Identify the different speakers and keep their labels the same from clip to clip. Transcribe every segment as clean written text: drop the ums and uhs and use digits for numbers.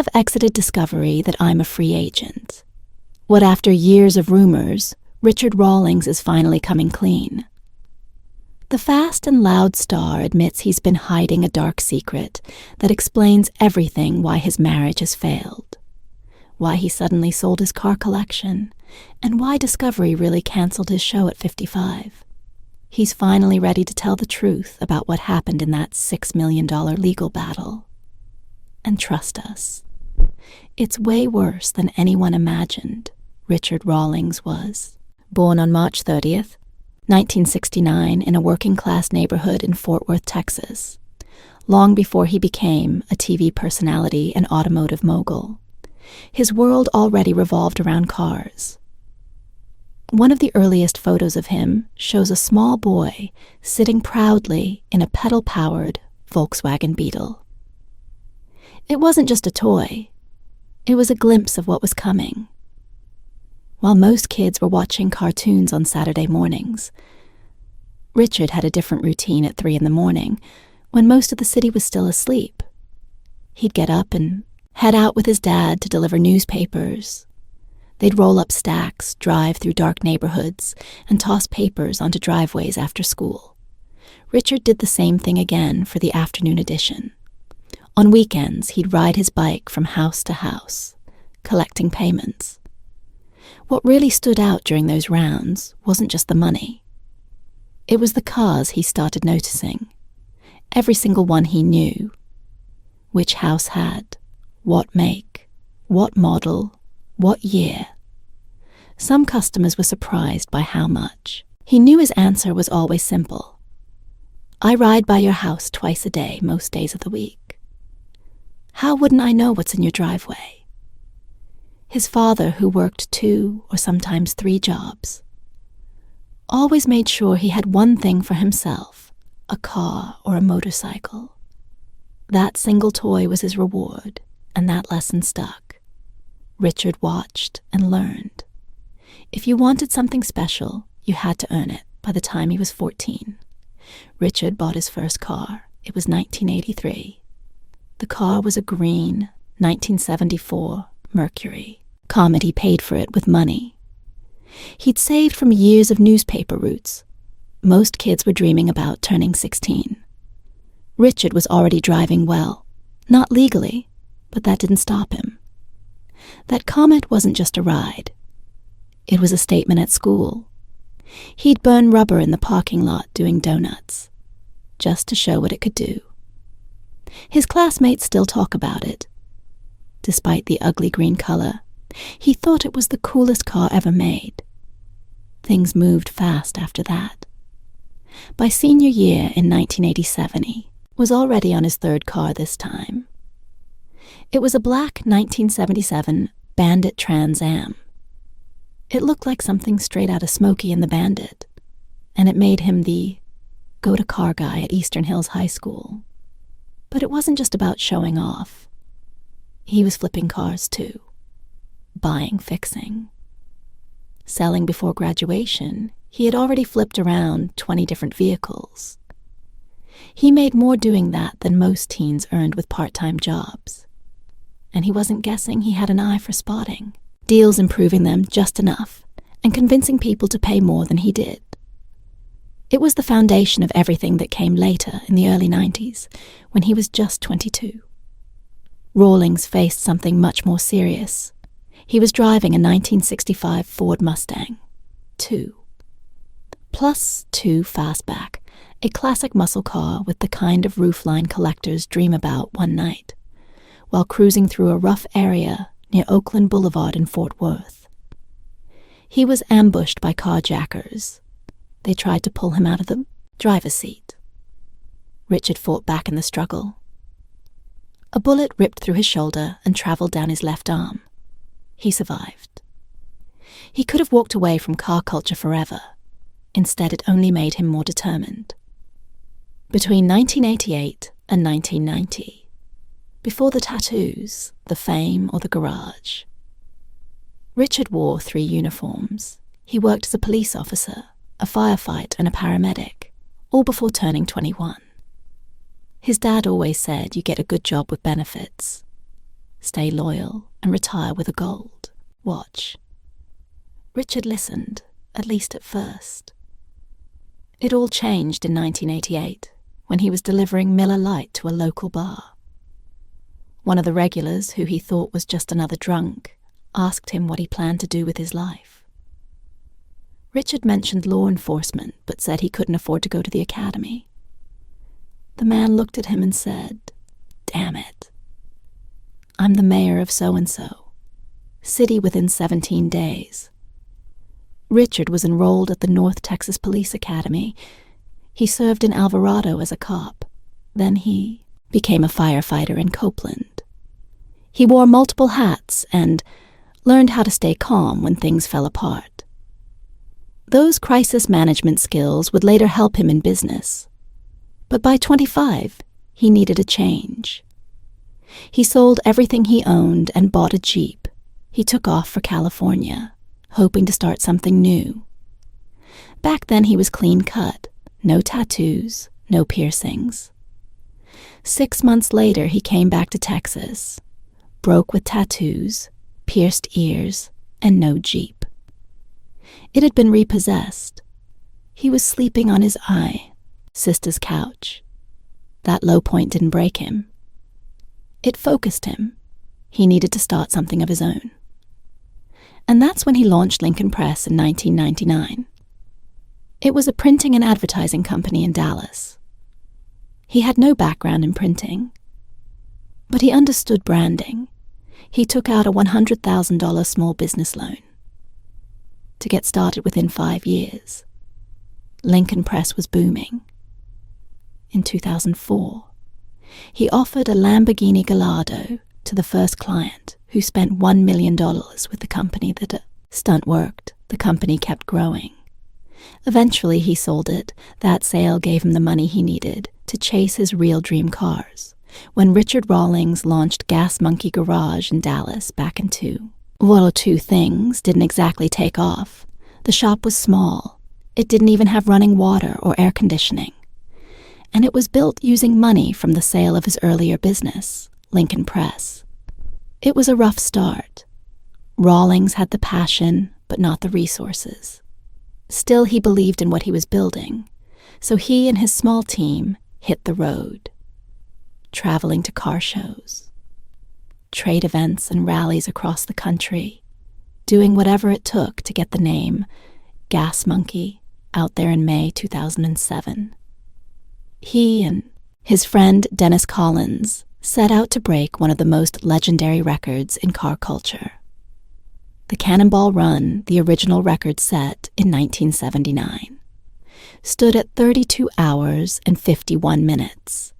Speaker 1: have exited Discovery that I'm a free agent. What after years of rumors, Richard Rawlings is finally coming clean. The fast and loud star admits he's been hiding a dark secret that explains everything why his marriage has failed, why he suddenly sold his car collection, and why Discovery really canceled his show at 55. He's finally ready to tell the truth about what happened in that $6 million legal battle. And trust us, it's way worse than anyone imagined Richard Rawlings was. Born on March 30th, 1969 in a working-class neighborhood in Fort Worth, Texas, long before he became a TV personality and automotive mogul. His world already revolved around cars. One of the earliest photos of him shows a small boy sitting proudly in a pedal-powered Volkswagen Beetle. It wasn't just a toy. It was a glimpse of what was coming. While most kids were watching cartoons on Saturday mornings, Richard had a different routine at 3 a.m, when most of the city was still asleep. He'd get up and head out with his dad to deliver newspapers. They'd roll up stacks, drive through dark neighborhoods, and toss papers onto driveways after school. Richard did the same thing again for the afternoon edition. On weekends, he'd ride his bike from house to house, collecting payments. What really stood out during those rounds wasn't just the money. It was the cars he started noticing. Every single one he knew. Which house had, what make, what model, what year. Some customers were surprised by how much. He knew his answer was always simple. I ride by your house twice a day, most days of the week. How wouldn't I know what's in your driveway? His father, who worked 2 or sometimes 3 jobs, always made sure he had one thing for himself, a car or a motorcycle. That single toy was his reward, and that lesson stuck. Richard watched and learned. If you wanted something special, you had to earn it by the time he was 14. Richard bought his first car. It was 1983. The car was a green 1974 Mercury. Comedy paid for it with money. He'd saved from years of newspaper routes. Most kids were dreaming about turning 16. Richard was already driving well. Not legally, but that didn't stop him. That Comet wasn't just a ride. It was a statement at school. He'd burn rubber in the parking lot doing donuts, just to show what it could do. His classmates still talk about it. Despite the ugly green color, he thought it was the coolest car ever made. Things moved fast after that. By senior year in 1987, he was already on his 3rd car this time. It was a black 1977 Bandit Trans Am. It looked like something straight out of Smokey and the Bandit, and it made him the go-to-car guy at Eastern Hills High School. But it wasn't just about showing off. He was flipping cars too. Buying, fixing. Selling before graduation, he had already flipped around 20 different vehicles. He made more doing that than most teens earned with part-time jobs. And he wasn't guessing he had an eye for spotting, deals improving them just enough, and convincing people to pay more than he did. It was the foundation of everything that came later in the early 90s, when he was just 22. Rawlings faced something much more serious. He was driving a 1965 Ford Mustang, 2. Plus 2 Fastback, a classic muscle car with the kind of roofline collectors dream about one night, while cruising through a rough area near Oakland Boulevard in Fort Worth. He was ambushed by carjackers. They tried to pull him out of the driver's seat. Richard fought back in the struggle. A bullet ripped through his shoulder and traveled down his left arm. He survived. He could have walked away from car culture forever. Instead, it only made him more determined. Between 1988 and 1990, before the tattoos, the fame, or the garage, Richard wore 3 uniforms. He worked as a police officer, a firefighter, and a paramedic, all before turning 21. His dad always said you get a good job with benefits. stay loyal and retire with a gold watch. Richard listened, at least at first. It all changed in 1988, when he was delivering Miller Lite to a local bar. One of the regulars, who he thought was just another drunk, asked him what he planned to do with his life. Richard mentioned law enforcement, but said he couldn't afford to go to the academy. The man looked at him and said, "Damn it. I'm the mayor of so-and-so, city within 17 days. Richard was enrolled at the North Texas Police Academy. He served in Alvarado as a cop. Then he became a firefighter in Copeland. He wore multiple hats and learned how to stay calm when things fell apart. Those crisis management skills would later help him in business. But by 25, he needed a change. He sold everything he owned and bought a Jeep. He took off for California, hoping to start something new. Back then he was clean-cut, no tattoos, no piercings. 6 months later he came back to Texas, broke with tattoos, pierced ears, and no Jeep. It had been repossessed. He was sleeping on his sister's couch. That low point didn't break him. It focused him. He needed to start something of his own. And that's when he launched Lincoln Press in 1999. It was a printing and advertising company in Dallas. He had no background in printing, but he understood branding. He took out a $100,000 small business loan to get started within 5 years. Lincoln Press was booming. In 2004, he offered a Lamborghini Gallardo to the first client, who spent $1 million with the company. That stunt worked. The company kept growing. Eventually he sold it. That sale gave him the money he needed to chase his real dream cars, when Richard Rawlings launched Gas Monkey Garage in Dallas back in 2002. Things didn't exactly take off. The shop was small. It didn't even have running water or air conditioning. And it was built using money from the sale of his earlier business, Lincoln Press. It was a rough start. Rawlings had the passion, but not the resources. Still, he believed in what he was building, so he and his small team hit the road, traveling to car shows, trade events and rallies across the country, doing whatever it took to get the name Gas Monkey out there in May 2007. He and his friend Dennis Collins set out to break one of the most legendary records in car culture. The Cannonball Run, the original record set in 1979, stood at 32 hours and 51 minutes.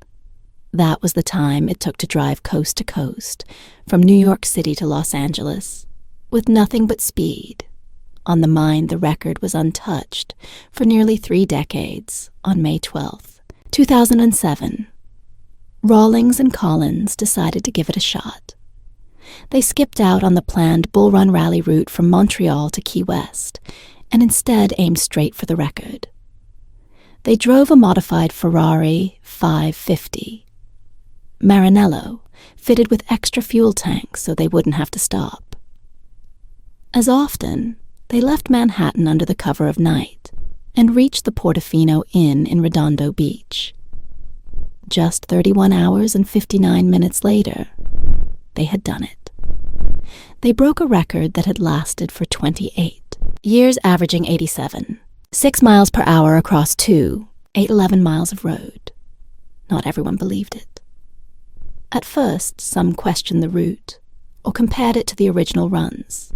Speaker 1: That was the time it took to drive coast to coast from New York City to Los Angeles, with nothing but speed. On the mind, the record was untouched for nearly 3 decades. On May 12th, 2007, Rawlings and Collins decided to give it a shot. They skipped out on the planned Bull Run rally route from Montreal to Key West and instead aimed straight for the record. They drove a modified Ferrari 550 Maranello, fitted with extra fuel tanks so they wouldn't have to stop. As often, they left Manhattan under the cover of night and reached the Portofino Inn in Redondo Beach. Just 31 hours and 59 minutes later, they had done it. They broke a record that had lasted for 28 years, averaging 87, 6 miles per hour across 811 miles of road. Not everyone believed it. At first, some questioned the route or compared it to the original runs.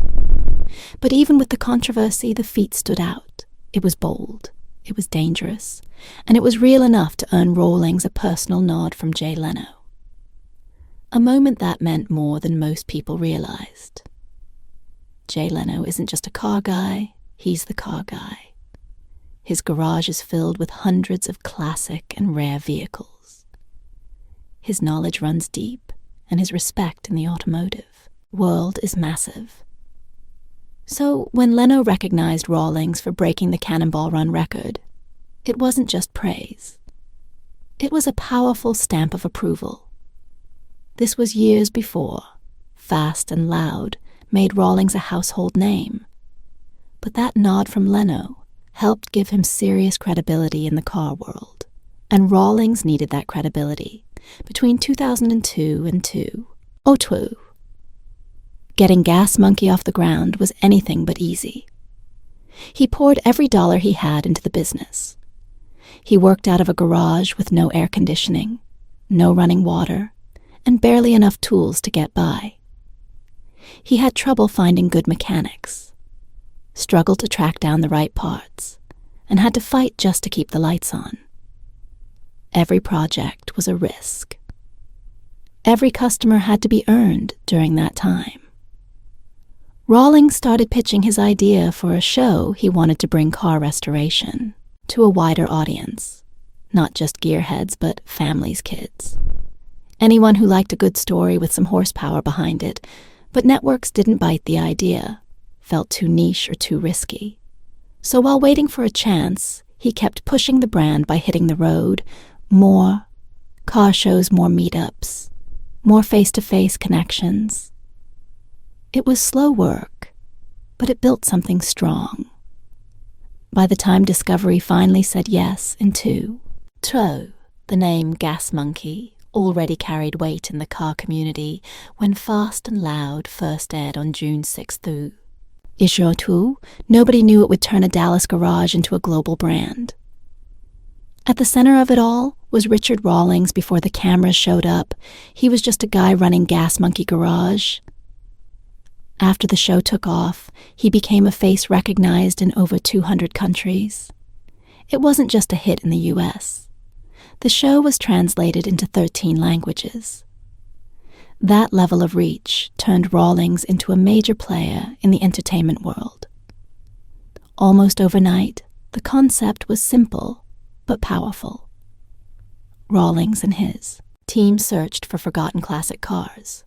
Speaker 1: But even with the controversy, the feat stood out. It was bold, it was dangerous, and it was real enough to earn Rawlings a personal nod from Jay Leno. A moment that meant more than most people realized. Jay Leno isn't just a car guy, he's the car guy. His garage is filled with hundreds of classic and rare vehicles. His knowledge runs deep, and his respect in the automotive world is massive. So when Leno recognized Rawlings for breaking the Cannonball Run record, it wasn't just praise. It was a powerful stamp of approval. This was years before fast and loud, made Rawlings a household name. But that nod from Leno helped give him serious credibility in the car world, and Rawlings needed that credibility between 2002 and 2002. Getting Gas Monkey off the ground was anything but easy. He poured every dollar he had into the business. He worked out of a garage with no air conditioning, no running water, and barely enough tools to get by. He had trouble finding good mechanics, struggled to track down the right parts, and had to fight just to keep the lights on. Every project was a risk. Every customer had to be earned during that time. Rawlings started pitching his idea for a show he wanted to bring car restoration to a wider audience, not just gearheads, but families' kids. Anyone who liked a good story with some horsepower behind it, but networks didn't bite the idea, felt too niche or too risky. So while waiting for a chance, he kept pushing the brand by hitting the road, more car shows, more meetups, more face-to-face connections. It was slow work, but it built something strong. By the time Discovery finally said yes in 2002, the name Gas Monkey already carried weight in the car community when Fast and Loud first aired on June 6th. Nobody knew it would turn a Dallas garage into a global brand. At the center of it all was Richard Rawlings before the cameras showed up. He was just a guy running Gas Monkey Garage. After the show took off, he became a face recognized in over 200 countries. It wasn't just a hit in the US. The show was translated into 13 languages. That level of reach turned Rawlings into a major player in the entertainment world. Almost overnight, the concept was simple but powerful. Rawlings and his team searched for forgotten classic cars.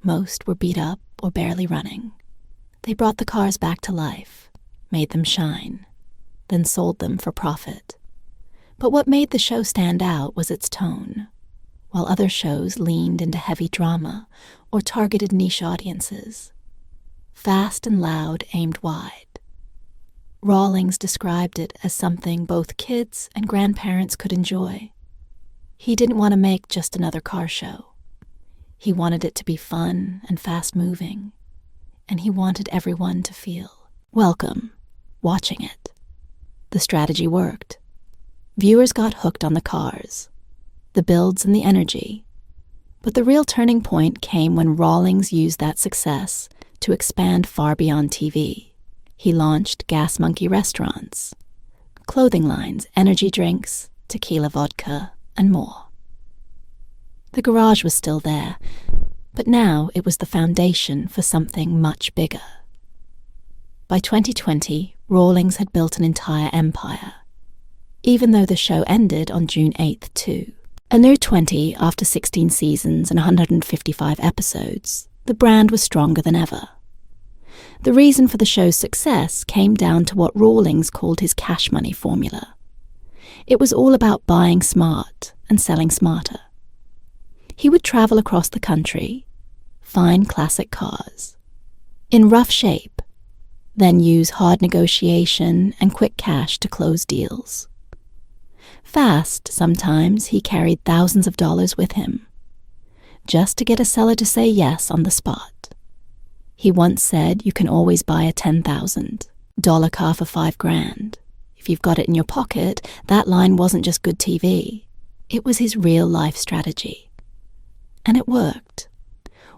Speaker 1: Most were beat up or barely running. They brought the cars back to life, made them shine, then sold them for profit. But what made the show stand out was its tone. While other shows leaned into heavy drama or targeted niche audiences, Fast and Loud aimed wide. Rawlings described it as something both kids and grandparents could enjoy. He didn't want to make just another car show. He wanted it to be fun and fast-moving, and he wanted everyone to feel welcome watching it. The strategy worked. Viewers got hooked on the cars, the builds and the energy. But the real turning point came when Rawlings used that success to expand far beyond TV. He launched Gas Monkey restaurants, clothing lines, energy drinks, tequila vodka, and more. The garage was still there, but now it was the foundation for something much bigger. By 2020, Rawlings had built an entire empire. Even though the show ended on June 8th, too. A new 20 after 16 seasons and 155 episodes, the brand was stronger than ever. The reason for the show's success came down to what Rawlings called his cash money formula. It was all about buying smart and selling smarter. He would travel across the country, find classic cars, in rough shape, then use hard negotiation and quick cash to close deals. Fast, sometimes he carried thousands of dollars with him, just to get a seller to say yes on the spot. He once said you can always buy a $10,000 car for $5,000. If you've got it in your pocket, that line wasn't just good TV. It was his real-life strategy. And it worked.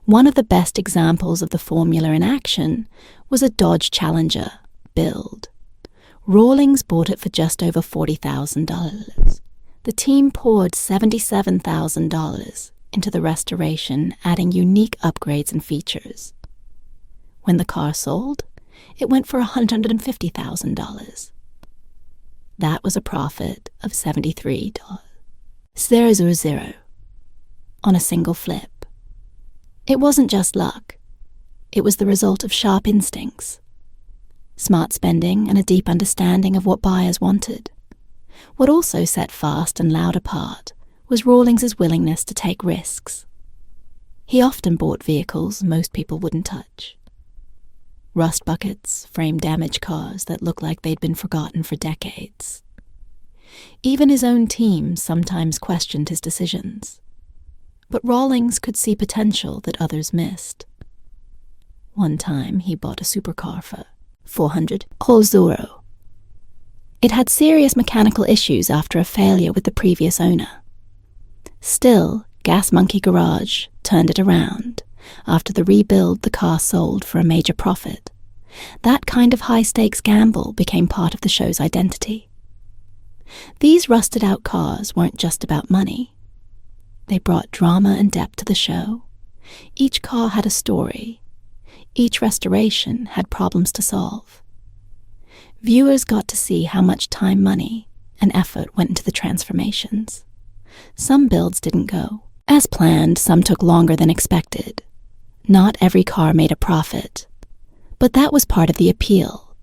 Speaker 1: One of the best examples of the formula in action was a Dodge Challenger build. Rawlings bought it for just over $40,000. The team poured $77,000 into the restoration, adding unique upgrades and features. When the car sold, it went for $150,000. That was a profit of $73,000 on a single flip. It wasn't just luck. It was the result of sharp instincts, smart spending, and a deep understanding of what buyers wanted. What also set Fast and Loud apart was Rawlings's willingness to take risks. He often bought vehicles most people wouldn't touch. Rust buckets framed damaged cars that looked like they'd been forgotten for decades. Even his own team sometimes questioned his decisions. But Rawlings could see potential that others missed. One time he bought a supercar for 400 €. It had serious mechanical issues after a failure with the previous owner. Still, Gas Monkey Garage turned it around. After the rebuild, the car sold for a major profit. That kind of high-stakes gamble became part of the show's identity. These rusted-out cars weren't just about money. They brought drama and depth to the show. Each car had a story. Each restoration had problems to solve. Viewers got to see how much time, money, and effort went into the transformations. Some builds didn't go as planned, some took longer than expected. Not every car made a profit, but that was part of the appeal.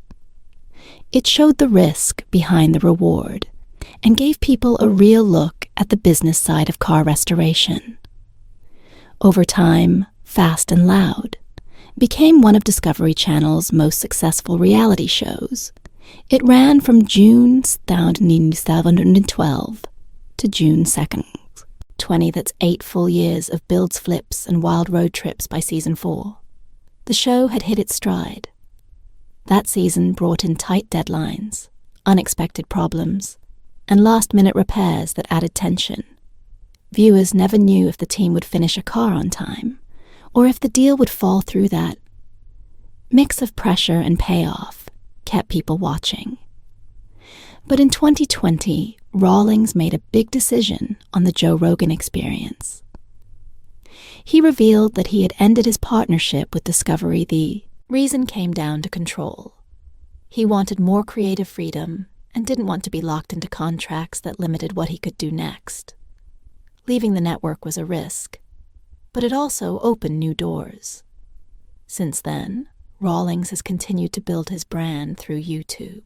Speaker 1: It showed the risk behind the reward and gave people a real look at the business side of car restoration. Over time, Fast and Loud became one of Discovery Channel's most successful reality shows. It ran from June 1912 to June 2nd. 20, that's 8 full years of builds, flips, and wild road trips by season 4. The show had hit its stride. That season brought in tight deadlines, unexpected problems, and last-minute repairs that added tension. Viewers never knew if the team would finish a car on time, or if the deal would fall through. That mix of pressure and payoff kept people watching. But in 2020, Rawlings made a big decision on the Joe Rogan Experience. He revealed that he had ended his partnership with Discovery. The reason came down to control. He wanted more creative freedom and didn't want to be locked into contracts that limited what he could do next. Leaving the network was a risk, but it also opened new doors. Since then, Rawlings has continued to build his brand through YouTube,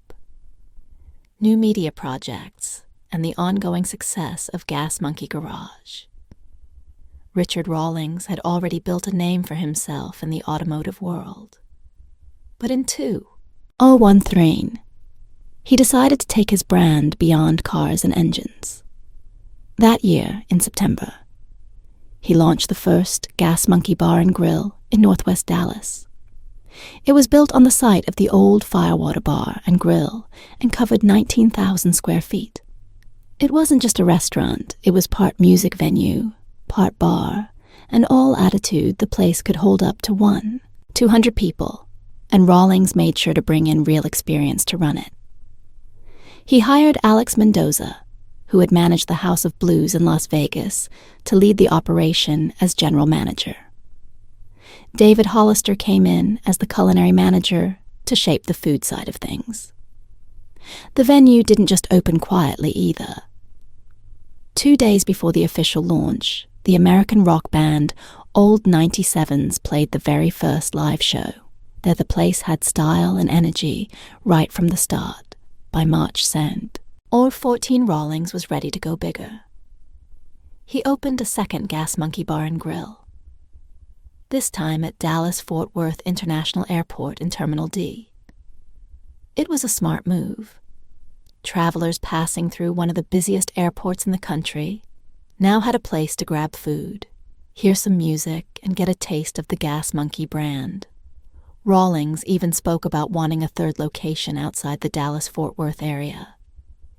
Speaker 1: new media projects, and the ongoing success of Gas Monkey Garage. Richard Rawlings had already built a name for himself in the automotive world. But in 2013, he decided to take his brand beyond cars and engines. That year, in September, he launched the first Gas Monkey Bar and Grill in Northwest Dallas. It was built on the site of the old Firewater Bar and Grill and covered 19,000 square feet. It wasn't just a restaurant, it was part music venue, part bar, and all attitude. The place could hold up to 200 people, and Rawlings made sure to bring in real experience to run it. He hired Alex Mendoza, who had managed the House of Blues in Las Vegas, to lead the operation as general manager. David Hollister came in as the culinary manager to shape the food side of things. The venue didn't just open quietly either. 2 days before the official launch, the American rock band Old 97s played the very first live show. There the place had style and energy right from the start. By March 2nd, Old 14 Rawlings was ready to go bigger. He opened a second Gas Monkey Bar and Grill, this time at Dallas-Fort Worth International Airport in Terminal D. It was a smart move. Travelers passing through one of the busiest airports in the country now had a place to grab food, hear some music, and get a taste of the Gas Monkey brand. Rawlings even spoke about wanting a third location outside the Dallas-Fort Worth area.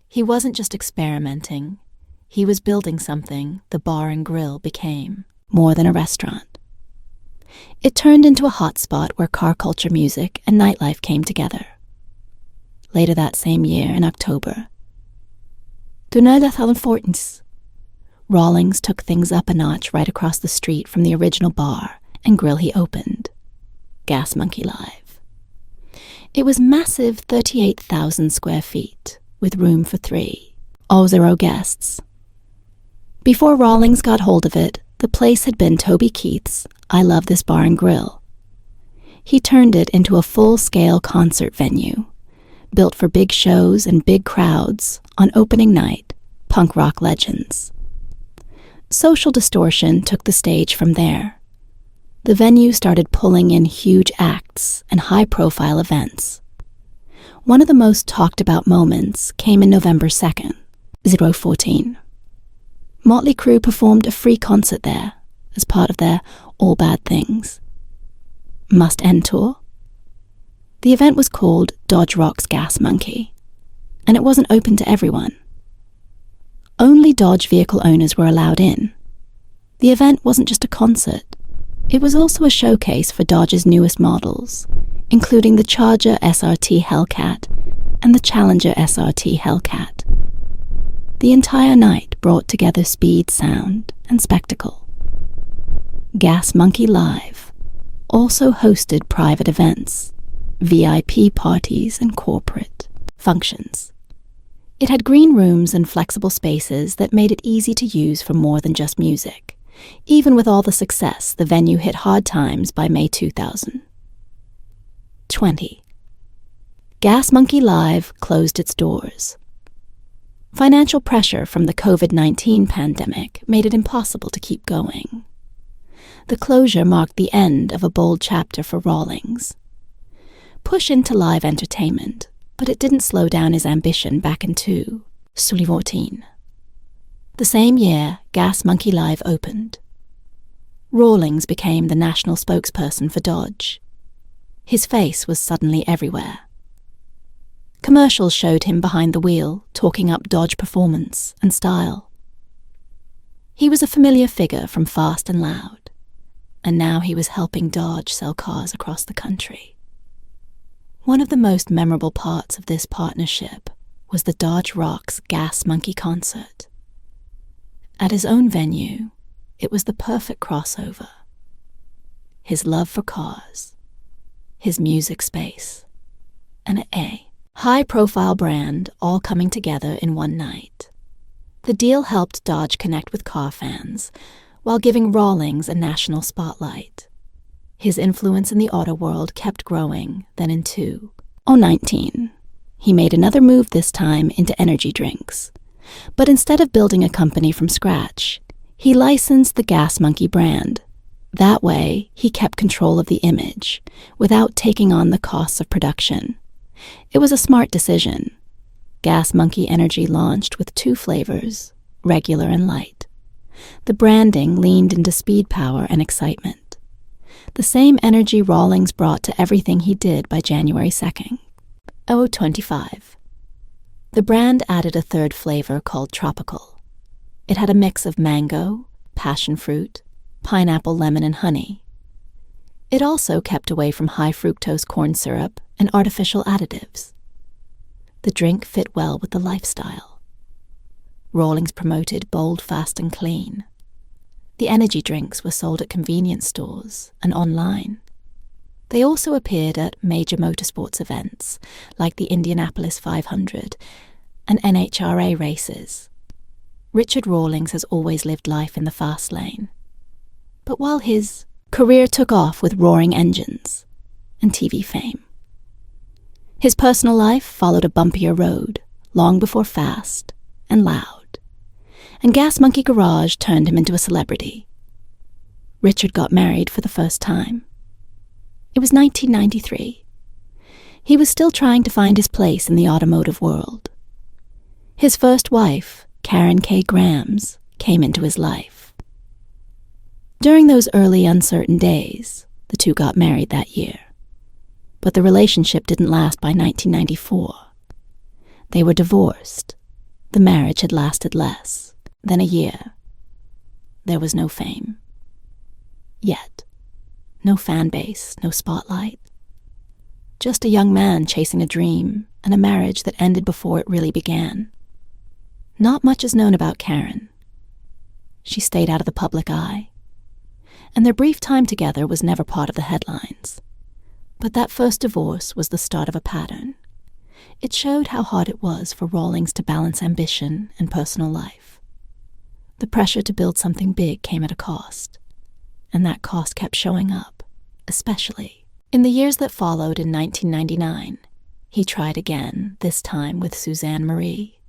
Speaker 1: He wasn't just experimenting. He was building something the bar and grill became, more than a restaurant. It turned into a hotspot where car culture music and nightlife came together. Later that same year, in October, Rawlings took things up a notch right across the street from the original bar and grill he opened, Gas Monkey Live. It was massive 38,000 square feet, with room for 300 guests. Before Rawlings got hold of it, the place had been Toby Keith's I Love This Bar and Grill. He turned it into a full-scale concert venue, built for big shows and big crowds on opening night, punk rock legends. Social Distortion took the stage from there, the venue started pulling in huge acts and high-profile events. One of the most talked-about moments came in November 2nd, 2014. Motley Crue performed a free concert there as part of their All Bad Things Must End tour. The event was called Dodge Rock's Gas Monkey, and it wasn't open to everyone. Only Dodge vehicle owners were allowed in. The event wasn't just a concert. It was also a showcase for Dodge's newest models, including the Charger SRT Hellcat and the Challenger SRT Hellcat. The entire night brought together speed, sound, and spectacle. Gas Monkey Live also hosted private events, VIP parties, and corporate functions. It had green rooms and flexible spaces that made it easy to use for more than just music. Even with all the success, the venue hit hard times by May 2020. Gas Monkey Live closed its doors. Financial pressure from the COVID-19 pandemic made it impossible to keep going. The closure marked the end of a bold chapter for Rawlings. Push into live entertainment, but it didn't slow down his ambition back in 2014. The same year, Gas Monkey Live opened. Rawlings became the national spokesperson for Dodge. His face was suddenly everywhere. Commercials showed him behind the wheel, talking up Dodge performance and style. He was a familiar figure from Fast and Loud, and now he was helping Dodge sell cars across the country. One of the most memorable parts of this partnership was the Dodge Rocks Gas Monkey concert. At his own venue, it was the perfect crossover. His love for cars, his music space, and a high-profile brand all coming together in one night. The deal helped Dodge connect with car fans while giving Rawlings a national spotlight. His influence in the auto world kept growing. Then in 2019, he made another move, this time into energy drinks. But instead of building a company from scratch, he licensed the Gas Monkey brand. That way, he kept control of the image without taking on the costs of production. It was a smart decision. Gas Monkey Energy launched with 2 flavors, regular and light. The branding leaned into speed, power, and excitement. The same energy Rawlings brought to everything he did by January 2nd. 2025. The brand added a 3rd flavor called Tropical. It had a mix of mango, passion fruit, pineapple, lemon, and honey. It also kept away from high fructose corn syrup and artificial additives. The drink fit well with the lifestyle. Rawlings promoted bold, fast, and clean. The energy drinks were sold at convenience stores and online. They also appeared at major motorsports events like the Indianapolis 500 and NHRA races. Richard Rawlings has always lived life in the fast lane. But while his career took off with roaring engines and TV fame, his personal life followed a bumpier road long before Fast and Loud. And Gas Monkey Garage turned him into a celebrity. Richard got married for the first time. It was 1993. He was still trying to find his place in the automotive world. His first wife, Karen K. Grams, came into his life. During those early uncertain days, the two got married that year. But the relationship didn't last by 1994. They were divorced. The marriage had lasted less than a year. There was no fame. Yet. No fan base, no spotlight. Just a young man chasing a dream and a marriage that ended before it really began. Not much is known about Karen. She stayed out of the public eye. And their brief time together was never part of the headlines. But that first divorce was the start of a pattern. It showed how hard it was for Rawlings to balance ambition and personal life. The pressure to build something big came at a cost, and that cost kept showing up, especially in the years that followed. In 1999, he tried again, this time with Suzanne Marie.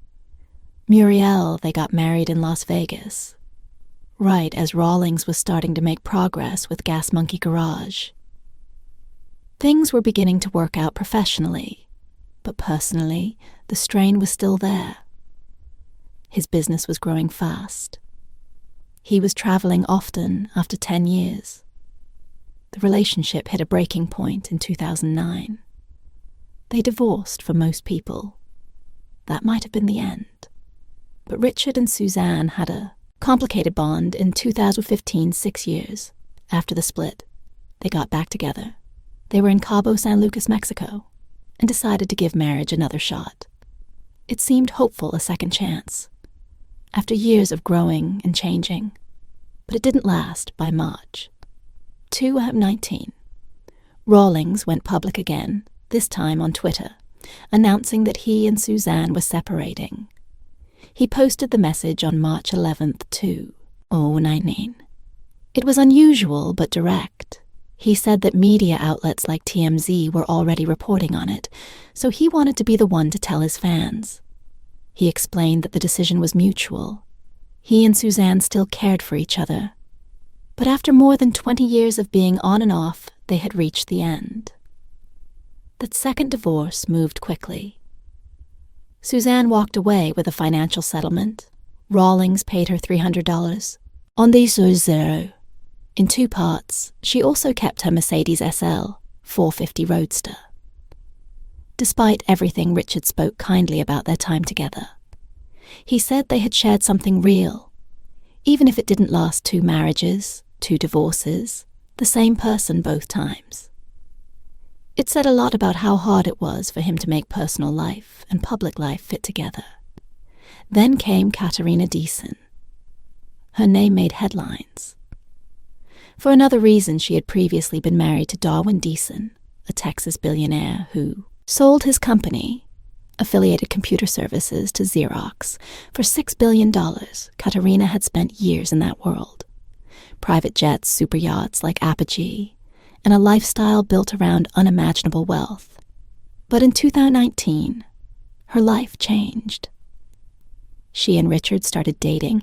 Speaker 1: Muriel, they got married in Las Vegas. right as Rawlings was starting to make progress with Gas Monkey Garage. Things were beginning to work out professionally, but personally, the strain was still there. His business was growing fast. He was traveling often after 10 years. The relationship hit a breaking point in 2009. They divorced for most people. That might have been the end. But Richard and Suzanne had a complicated bond. In 2015, 6 years after the split, they got back together. They were in Cabo San Lucas, Mexico, and decided to give marriage another shot. It seemed hopeful, a second chance, after years of growing and changing. But it didn't last by March. 2019, Rawlings went public again, this time on Twitter, announcing that he and Suzanne were separating. He posted the message on March 11th, 2019. It was unusual but direct. He said that media outlets like TMZ were already reporting on it, so he wanted to be the one to tell his fans. He explained that the decision was mutual. He and Suzanne still cared for each other. But after more than 20 years of being on and off, they had reached the end. That second divorce moved quickly. Suzanne walked away with a financial settlement. Rawlings paid her $300. On des zero. In 2 parts, she also kept her Mercedes SL 450 Roadster. Despite everything, Richard spoke kindly about their time together. He said they had shared something real, even if it didn't last 2 marriages, 2 divorces, the same person both times. It said a lot about how hard it was for him to make personal life and public life fit together. Then came Katerina Deason. Her name made headlines. For another reason, she had previously been married to Darwin Deason, a Texas billionaire who sold his company, Affiliated Computer Services, to Xerox for $6 billion. Katerina had spent years in that world. Private jets, super yachts like Apogee, and a lifestyle built around unimaginable wealth. But in 2019, her life changed. She and Richard started dating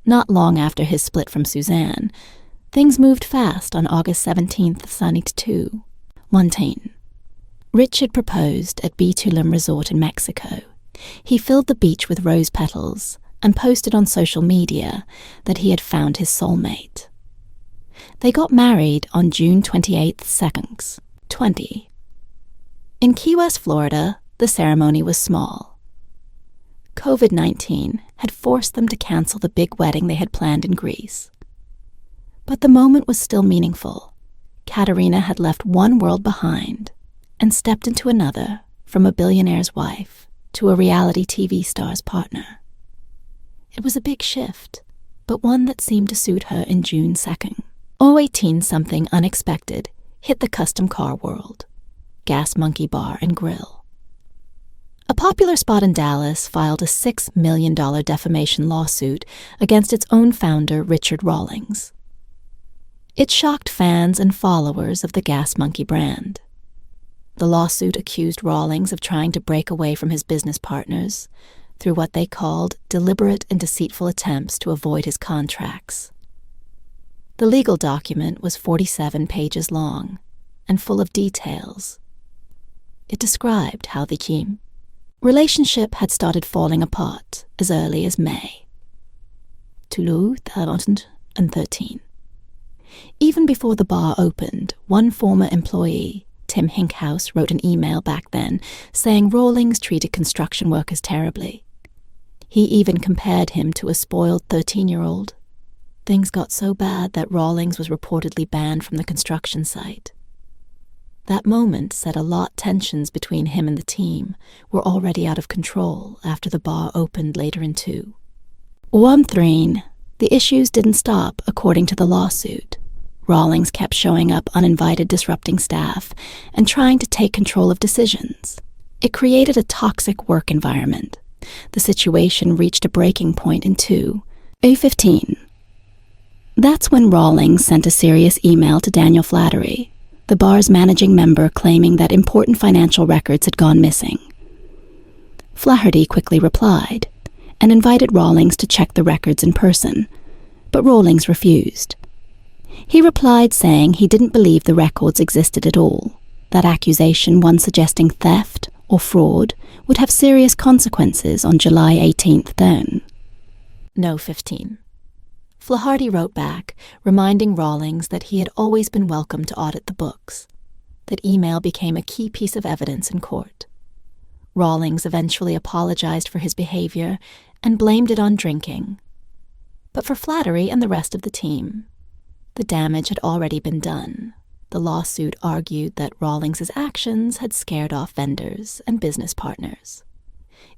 Speaker 1: not long after his split from Suzanne. Things moved fast on August 17th, sunny 2019. Richard proposed at Tulum Resort in Mexico. He filled the beach with rose petals and posted on social media that he had found his soulmate. They got married on June 28th, 2020. In Key West, Florida, the ceremony was small. COVID-19 had forced them to cancel the big wedding they had planned in Greece. But the moment was still meaningful. Katerina had left one world behind and stepped into another, from a billionaire's wife to a reality TV star's partner. It was a big shift, but one that seemed to suit her in June 2nd. 2018, something unexpected hit the custom car world. Gas Monkey Bar and Grill. A popular spot in Dallas filed a $6 million defamation lawsuit against its own founder, Richard Rawlings. It shocked fans and followers of the Gas Monkey brand. The lawsuit accused Rawlings of trying to break away from his business partners through what they called deliberate and deceitful attempts to avoid his contracts. The legal document was 47 pages long and full of details. It described how the relationship had started falling apart as early as May 2013. Even before the bar opened, one former employee, Tim Hinkhouse, wrote an email back then saying Rawlings treated construction workers terribly. He even compared him to a spoiled 13-year-old. Things got so bad that Rawlings was reportedly banned from the construction site. That moment said a lot tensions between him and the team were already out of control after the bar opened later in 2013. The issues didn't stop, according to the lawsuit. Rawlings kept showing up uninvited, disrupting staff, and trying to take control of decisions. It created a toxic work environment. The situation reached a breaking point in 2015. That's when Rawlings sent a serious email to Daniel Flattery, the bar's managing member, claiming that important financial records had gone missing. Flaherty quickly replied and invited Rawlings to check the records in person, but Rawlings refused. He replied saying he didn't believe the records existed at all, that accusation, one suggesting theft or fraud, would have serious consequences on July 18th then. No 15. Flaherty wrote back, reminding Rawlings that he had always been welcome to audit the books, that email became a key piece of evidence in court. Rawlings eventually apologized for his behavior and blamed it on drinking. But for Flaherty and the rest of the team, the damage had already been done. The lawsuit argued that Rawlings' actions had scared off vendors and business partners.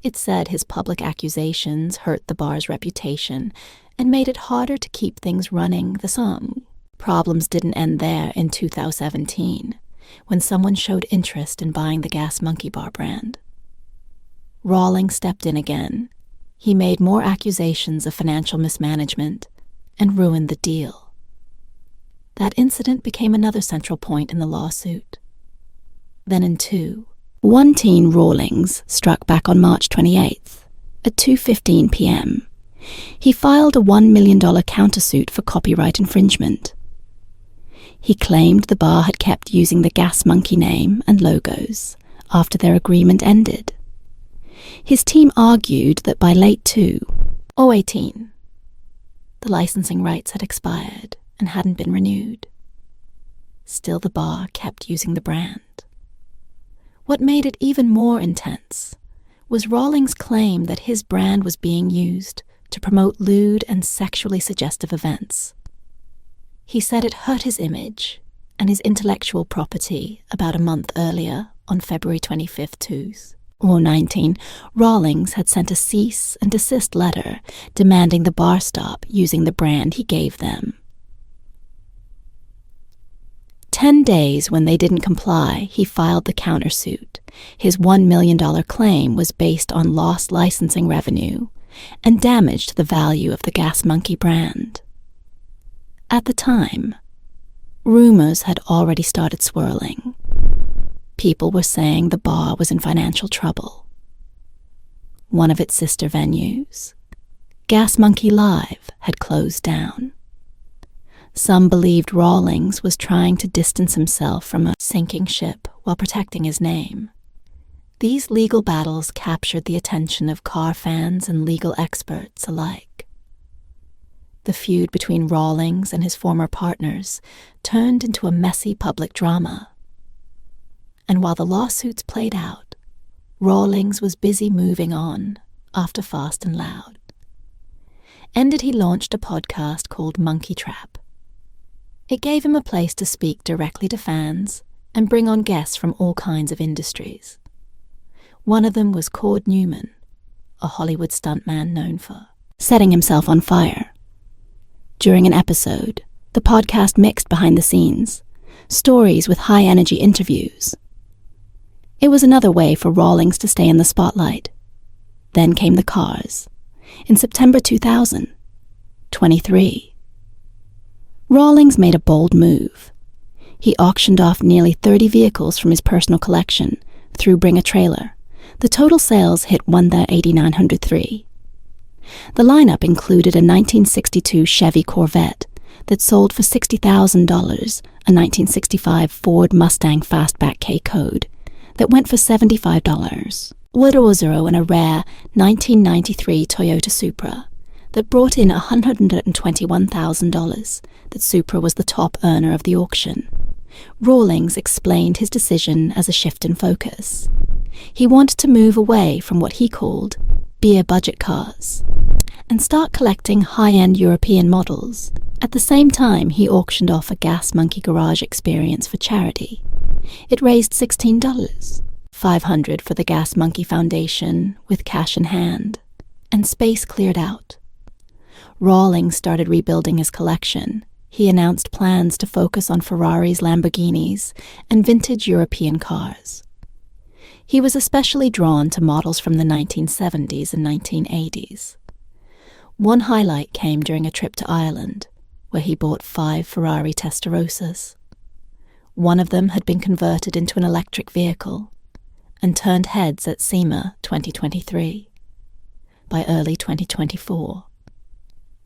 Speaker 1: It said his public accusations hurt the bar's reputation and made it harder to keep things running the song. Problems didn't end there in 2017, when someone showed interest in buying the Gas Monkey Bar brand. Rawlings stepped in again. He made more accusations of financial mismanagement and ruined the deal. That incident became another central point in the lawsuit. Then in two, one teen Rawlings struck back on March 28th at 2:15 p.m. He filed a $1 million countersuit for copyright infringement. He claimed the bar had kept using the Gas Monkey name and logos after their agreement ended. His team argued that by late 2018, the licensing rights had expired and hadn't been renewed. Still, the bar kept using the brand. What made it even more intense was Rawlings' claim that his brand was being used to promote lewd and sexually suggestive events. He said it hurt his image and his intellectual property about a month earlier, on February 25th, 2019, Rawlings had sent a cease and desist letter demanding the bar stop using the brand he gave them. 10 days when they didn't comply, he filed the countersuit. His $1 million claim was based on lost licensing revenue and damaged the value of the Gas Monkey brand. At the time, rumors had already started swirling. People were saying the bar was in financial trouble. One of its sister venues, Gas Monkey Live, had closed down. Some believed Rawlings was trying to distance himself from a sinking ship while protecting his name. These legal battles captured the attention of car fans and legal experts alike. The feud between Rawlings and his former partners turned into a messy public drama. And while the lawsuits played out, Rawlings was busy moving on after Fast and Loud. Ended, he launched a podcast called Monkey Trap. It gave him a place to speak directly to fans and bring on guests from all kinds of industries. One of them was Cord Newman, a Hollywood stuntman known for setting himself on fire. During an episode, the podcast mixed behind the scenes, stories with high-energy interviews. It was another way for Rawlings to stay in the spotlight. Then came the cars. In September 2023, Rawlings made a bold move. He auctioned off nearly 30 vehicles from his personal collection through Bring a Trailer. The total sales hit 1,803. The lineup included a 1962 Chevy Corvette that sold for $60,000, a 1965 Ford Mustang Fastback K Code that went for $75, and a rare 1993 Toyota Supra that brought in $121,000. That Supra was the top earner of the auction. Rawlings explained his decision as a shift in focus. He wanted to move away from what he called beer budget cars and start collecting high-end European models. At the same time, he auctioned off a Gas Monkey garage experience for charity. It raised $16, $500 for the Gas Monkey Foundation with cash in hand, and space cleared out. Rawlings started rebuilding his collection. He announced plans to focus on Ferraris, Lamborghinis, and vintage European cars. He was especially drawn to models from the 1970s and 1980s. One highlight came during a trip to Ireland, where he bought 5 Ferrari Testarossas. One of them had been converted into an electric vehicle and turned heads at SEMA 2023. By early 2024,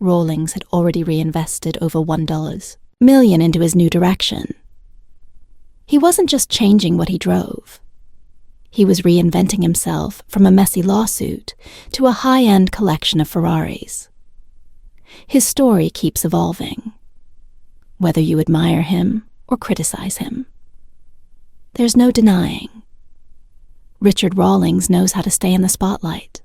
Speaker 1: Rawlings had already reinvested over $1 million into his new direction. He wasn't just changing what he drove. He was reinventing himself from a messy lawsuit to a high-end collection of Ferraris. His story keeps evolving, whether you admire him or criticize him. There's no denying. Richard Rawlings knows how to stay in the spotlight.